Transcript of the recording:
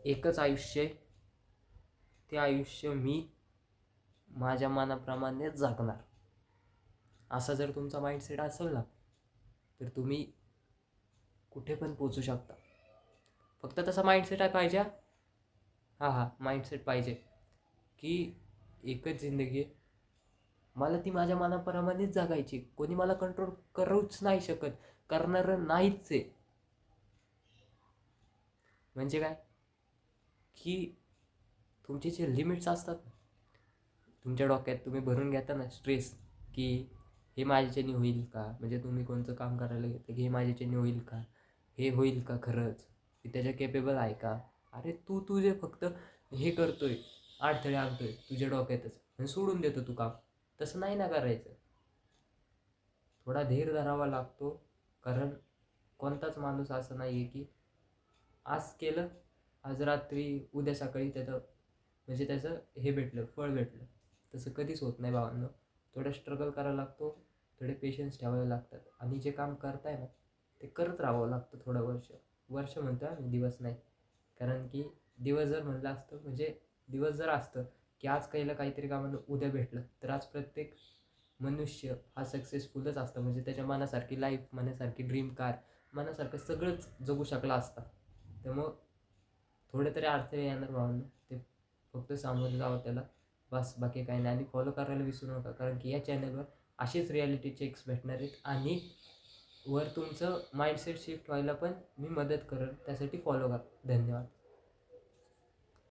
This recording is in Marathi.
एकच आयुष्य आहे, ते आयुष्य मी माझ्या मनाप्रमाणेच जगणार. असा जर तुमचा माइंडसेट असेल ना, तर तुम्ही कुठे पण पोचू शकता. फक्त तसा माइंडसेट आहे पाहिजे. हां, माइंडसेट पाहिजे की एकच जिंदगी आहे, मला ती माझ्या मनाप्रमाणेच जगायची. कोणी मला कंट्रोल करूच नाही शकत, करणारं नाहीच आहे. म्हणजे काय की तुमचे जे लिमिट्स असतात ना, तुमच्या डोक्यात तुम्ही भरून घेता ना स्ट्रेस, की हे माझ्याच्याने होईल का, म्हणजे तुम्ही कोणतं काम करायला घेतलं की हे माझ्याच्याने होईल का, हे होईल का खरंच, की त्याच्या केपेबल आहे का. अरे तू तुझे फक्त हे करतोय, अडथळे आणतोय तुझ्या डोक्यातच आणि सोडून देतो तू काम. तसं नाही ना करायचं. थोडा धीर धरावा लागतो. कारण कोणताच माणूस असं नाही आहे की आज केलं, आज रात्री उद्या सकाळी त्याचं हे भेटलं, फळ भेटलं. तसं कधीच होत नाही भावांनो. थोडं स्ट्रगल करायला लागतो, थोडे पेशन्स ठेवावे लागतात आणि जे काम करताय ना ते करत राहावं लागतं थोडं वर्ष. वर्ष म्हणतो मी, दिवस नाही. कारण की दिवस जर म्हणलं असतं, म्हणजे दिवस जर असतं की आज केलं काहीतरी कामानं उद्या भेटलं, तर आज प्रत्येक मनुष्य हा सक्सेसफुलच असतं. म्हणजे त्याच्या मनासारखी लाईफ, मनासारखी ड्रीम कार, मनासारखं सगळंच जगू शकला असता. त्यामुळं थोडे तरी अडथळे येणार भावना, ते फक्त सामोरे जावं त्याला, बस बाकी काही नाही. आणि फॉलो करायला विसरू नका, कारण की या चॅनलवर असेच रियालिटी चेक्स भेटणार आहेत आणि वर तुमचं माइंडसेट शिफ्ट व्हायला पण मी मदत करेन. त्यासाठी फॉलो करा. धन्यवाद.